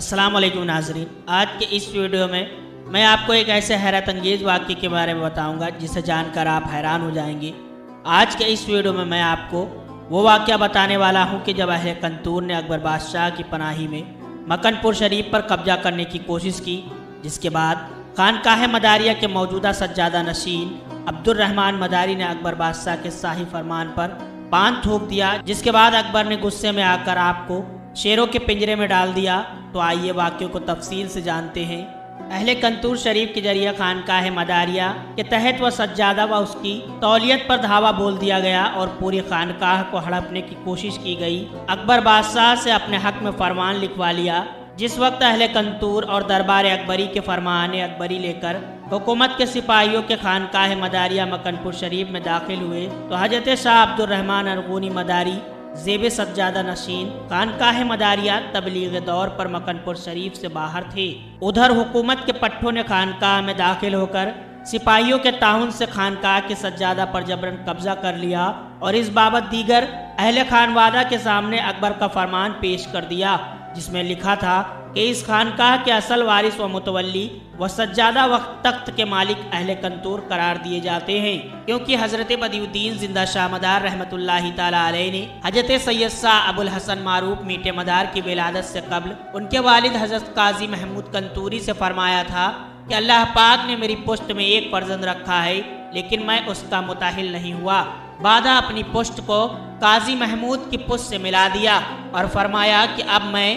अस्सलाम वालेकुम नाज़रीन। आज के इस वीडियो में मैं आपको एक ऐसे हैरत अंगेज़ वाक़ये के बारे में बताऊंगा जिसे जानकर आप हैरान हो जाएंगे। आज के इस वीडियो में मैं आपको वो वाक़या बताने वाला हूं कि जब अहले कंतूर ने अकबर बादशाह की पनाही में मकनपुर शरीफ पर कब्जा करने की कोशिश की, जिसके बाद खानकाह मदारिया के मौजूदा सज्जादा नशीन अब्दुर्रहमान मदारी ने अकबर बादशाह के शाही फरमान पर पान थूक दिया, जिसके बाद अकबर ने गुस्से में आकर आपको शेरों के पिंजरे में डाल दिया। तो आइए वाक़ये को तफसील से जानते हैं। अहले कंतूर शरीफ के जरिए खानकाह मदारिया के तहत वह सज्जादा व उसकी तौलियत पर धावा बोल दिया गया और पूरी खानकाह को हड़पने की कोशिश की गई। अकबर बादशाह से अपने हक में फरमान लिखवा लिया। जिस वक्त अहले कंतूर और दरबार अकबरी के फरमान अकबरी लेकर हुकूमत के सिपाहियों के खानकाह मदारिया मकनपुर शरीफ में दाखिल हुए तो हजरत शाह अब्दुर्रहमान अरगूनी मदारी ज़ेब सज्जादा नशीन खानकाह मदारिया तबलीग दौर पर मकनपुर शरीफ से बाहर थे। उधर हुकूमत के पट्टों ने खानकाह में दाखिल होकर सिपाहियों के ताउन से खानकाह के सज्जादा पर जबरन कब्जा कर लिया और इस बाबत दीगर अहले खानवादा के सामने अकबर का फरमान पेश कर दिया, जिसमें लिखा था कि इस खानकाह के असल वारिस व मुतवल्ली व सज्जादा व तख्त के मालिक अहले कंतूर करार दिए जाते हैं, क्योंकि हजरत बदियुद्दीन जिंदा शाह मदार रहमतुल्लाहि ताला अलैह ने हजरत सैयद शाह अबुल हसन मारूफ मीठे मदार की विलादत से कब्ल उनके वालिद हजरत काजी महमूद कंतूरी से फरमाया था कि अल्लाह पाक ने मेरी पुश्त में एक फर्जंद रखा है, लेकिन मैं उसका मुताहिल नहीं हुआ। बादा अपनी पुश्त को काजी महमूद की पुश्त से मिला दिया और फरमाया कि अब मैं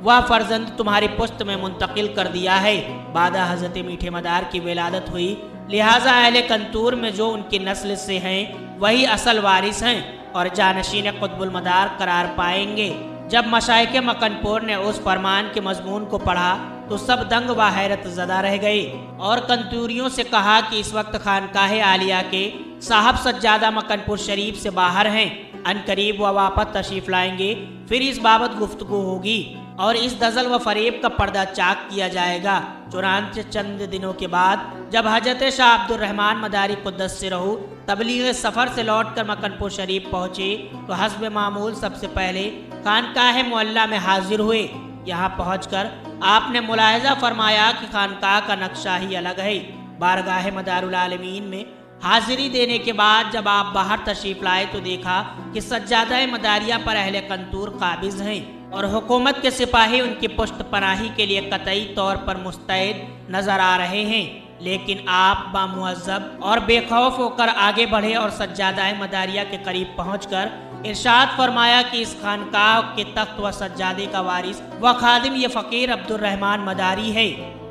वह फर्जंद तुम्हारी पुश्त में मुंतकिल कर दिया है। बादा हजरत मीठे मदार की विलादत हुई, लिहाजा अहले कंतूर में जो उनकी नस्ल से हैं वही असल वारिस हैं और जानशीन कुतुबुल मदार करार पाएंगे। जब मशाइख मकनपुर ने उस फरमान के मजमून को पढ़ा तो सब दंग व हैरत ज़दा रह गए और कंतूरियों से कहा कि इस वक्त खानकाह आलिया के साहब सज्जादा मकनपुर शरीफ से बाहर हैं, अनकरीब वह वापस तशरीफ लाएंगे, फिर इस बाबत गुफ्तगू होगी और इस दजल व फरेब का पर्दा चाक किया जाएगा। चुनांचे चंद दिनों के बाद जब हजरत शाह अब्दुर्रहमान मदारी कुद्दस से रहू तबलीग सफ़र से लौटकर मकनपुर शरीफ पहुँचे तो हस्ब मामूल सबसे पहले खानकाह मुअल्ला में हाजिर हुए। यहाँ पहुँचकर आपने मुलाहिजा फरमाया कि खानकाह का नक्शा ही अलग है। बारगाह मदारुल आलमीन में हाजिरी देने के बाद जब आप बाहर तशरीफ लाए तो देखा कि सज्जादा मदारिया पर अहले कंतूर काबिज हैं और हुकूमत के सिपाही उनकी पुश्त पनाही के लिए कतई तौर पर मुस्तैद नजर आ रहे हैं, लेकिन आप बामुअज़्ज़ब और बेखौफ होकर आगे बढ़े और सज्जादा मदारिया के करीब पहुंचकर इरशाद फरमाया कि इस खानकाह के तख्त व सज्जादे का वारिस व खादिम ये फ़कीर अब्दुर्रहमान मदारी है।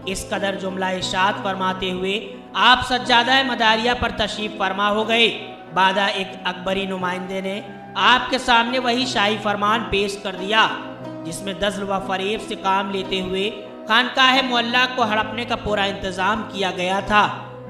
इस कदर जुमला इरशाद फरमाते हुए आप सज्जादा मदारिया पर तशरीफ फरमा हो गए। बादा एक अकबरी नुमाइंदे ने आपके सामने वही शाही फरमान पेश कर दिया, जिसमें दज़ल व फरेब से काम लेते हुए खानकाह मुअल्ला को हड़पने का पूरा इंतज़ाम किया गया था।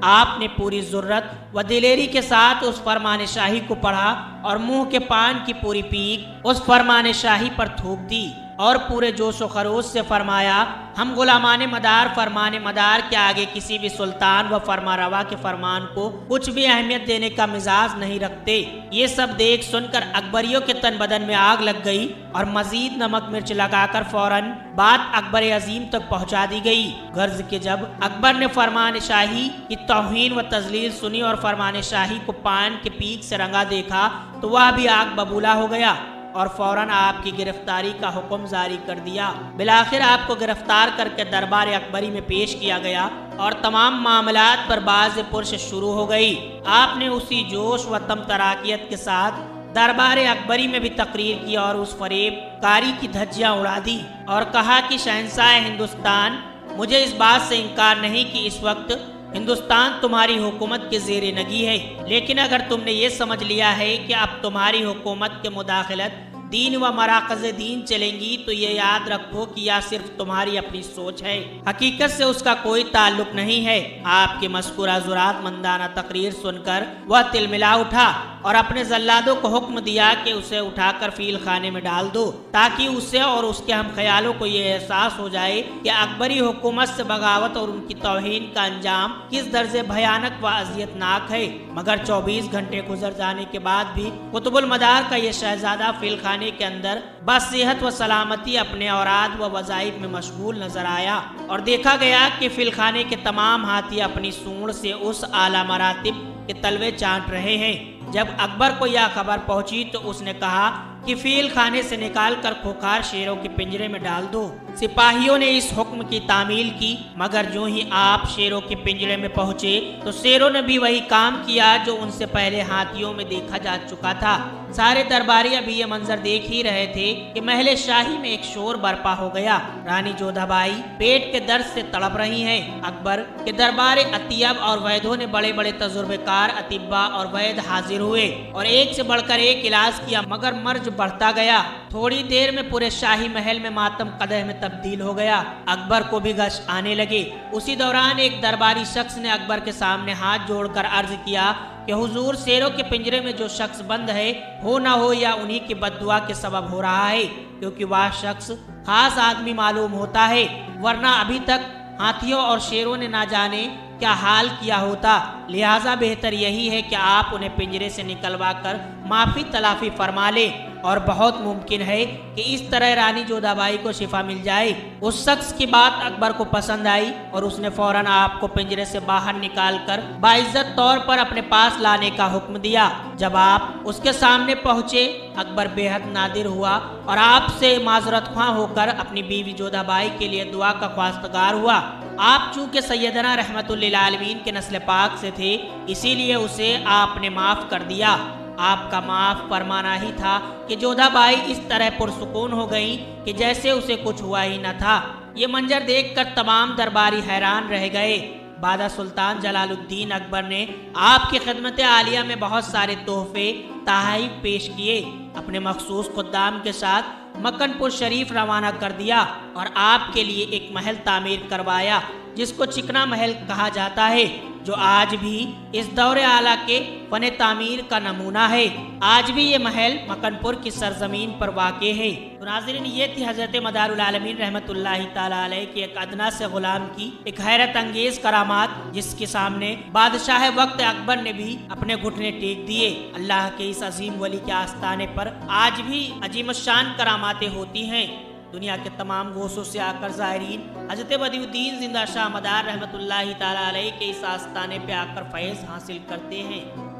आपने पूरी ज़ुर्रत व दिलेरी के साथ उस फरमान शाही को पढ़ा और मुंह के पान की पूरी पीक उस फरमान शाही पर थूक दी और पूरे जोश व खरोश से फरमाया, हम गुलामान मदार फरमान मदार के आगे किसी भी सुल्तान व फरमारवा के फरमान को कुछ भी अहमियत देने का मिजाज नहीं रखते। ये सब देख सुनकर अकबरियों के तन बदन में आग लग गई और मजीद नमक मिर्च लगाकर फौरन बात अकबर अजीम तक पहुंचा दी गई। गर्ज के जब अकबर ने फरमान शाही की तौहीन व तजलील सुनी और फरमान शाही को पान के पीक से रंगा देखा तो वह भी आग बबूला हो गया और फौरन आपकी गिरफ्तारी का हुक्म जारी कर दिया। बिलाखिर आपको गिरफ्तार करके दरबार अकबरी में पेश किया गया और तमाम मामलात पर बाज़ पुरश शुरू हो गई। आपने उसी जोश व तमतराकियत के साथ दरबार अकबरी में भी तकरीर की और उस फरेब कारी की धज्जियां उड़ा दी और कहा कि शहंशाह हिंदुस्तान, मुझे इस बात से इनकार नहीं कि इस वक्त हिंदुस्तान तुम्हारी हुकूमत के ज़ेर नगी है, लेकिन अगर तुमने ये समझ लिया है कि अब तुम्हारी हुकूमत के मुदाखलत दीन व मराकज़ दीन चलेंगी तो ये याद रखो कि यह सिर्फ तुम्हारी अपनी सोच है, हकीकत से उसका कोई ताल्लुक नहीं है। आपके मज़कूरा ज़ुरात मंदाना तकरीर सुनकर वह तिलमिला उठा और अपने जल्लादों को हुक्म दिया कि उसे उठाकर फील खाने में डाल दो, ताकि उसे और उसके हम ख्यालों को ये एहसास हो जाए कि अकबरी हुकूमत से बगावत और उनकी तौहीन का अंजाम किस दर्जे भयानक व अजियतनाक है। मगर 24 घंटे गुजर जाने के बाद भी कुतुबुल मदार का ये शहजादा फील खाने के अंदर बस सेहत व सलामती अपने औराद व वज़ाइफ में मशगूल नजर आया। और देखा गया कि फील खाने के तमाम हाथी अपनी सूंड से उस आला मरातिब के तलवे चाट रहे हैं। जब अकबर को यह खबर पहुंची तो उसने कहा कि फील खाने से निकालकर खुखार शेरों के पिंजरे में डाल दो। सिपाहियों ने इस हुक्म की तामील की, मगर जो ही आप शेरों के पिंजरे में पहुंचे तो शेरों ने भी वही काम किया जो उनसे पहले हाथियों में देखा जा चुका था। सारे दरबारी अभी ये मंजर देख ही रहे थे कि महल शाही में एक शोर बर्पा हो गया। रानी जोधाबाई पेट के दर्द से तड़प रही हैं। अकबर के दरबार अतियब और वैदों ने बड़े बड़े तजुर्बेकार अतिब्बा और वैद हाजिर हुए और एक से बढ़कर एक इलाज किया, मगर मर्ज बढ़ता गया। थोड़ी देर में पूरे शाही महल में मातम कदह में तब्दील हो गया। अकबर को भी गश आने लगे। उसी दौरान एक दरबारी शख्स ने अकबर के सामने हाथ जोड़कर अर्ज किया कि हुजूर, शेरों के पिंजरे में जो शख्स बंद है, हो ना हो या उन्हीं की बद्दुआ के सबब हो रहा है, क्योंकि वह शख्स खास आदमी मालूम होता है, वरना अभी तक हाथियों और शेरों ने ना जाने क्या हाल किया होता। लिहाजा बेहतर यही है कि आप उन्हें पिंजरे से निकलवा कर माफी तलाफी फरमा लें, और बहुत मुमकिन है कि इस तरह रानी जोधाबाई को शिफा मिल जाए। उस शख्स की बात अकबर को पसंद आई और उसने फौरन आपको पिंजरे से बाहर निकालकर बाइज्जत तौर पर अपने पास लाने का हुक्म दिया। जब आप उसके सामने पहुंचे, अकबर बेहद नादिर हुआ और आपसे माजरत ख्वाह होकर अपनी बीवी जोधाबाई के लिए दुआ का ख्वास्तगार हुआ। आप चूंकि सैयदना रहमतुल्लिल आलमीन के नस्ल पाक से थे, इसीलिए उसे आपने माफ कर दिया। आपका माफ फरमाना ही था कि जोधाबाई इस तरह पुरसुकून हो गई कि जैसे उसे कुछ हुआ ही न था। ये मंजर देखकर तमाम दरबारी हैरान रह गए। बादा सुल्तान जलालुद्दीन अकबर ने आपकी खिदमत आलिया में बहुत सारे तोहफे तोहफे पेश किए। अपने मखसूस खुद्दाम के साथ मक्कनपुर शरीफ रवाना कर दिया और आपके लिए एक महल तामीर करवाया, जिसको चिकना महल कहा जाता है, जो आज भी इस दौरे आला के फन तामीर का नमूना है। आज भी ये महल मक्कनपुर की सरजमीन पर वाक़े है। तो नाज़रीन, ये थी हज़रत मदारुल आलमीन रहमतुल्लाहि ताला अलैह की एक अदना से गुलाम की एक हैरत अंगेज करामात, जिसके सामने बादशाह वक्त अकबर ने भी अपने घुटने टेक दिए। अल्लाह के इस अजीम वली के आस्ताने पर आज भी अजीम शान करामातें होती हैं। दुनिया के तमाम गोशों से आकर ज़ायरीन हज़रत बदिउद्दीन ज़िंदा शाह मदार रहमतुल्लाहि ताला अलैह के इस आस्ताने पे आकर फैज़ हासिल करते हैं।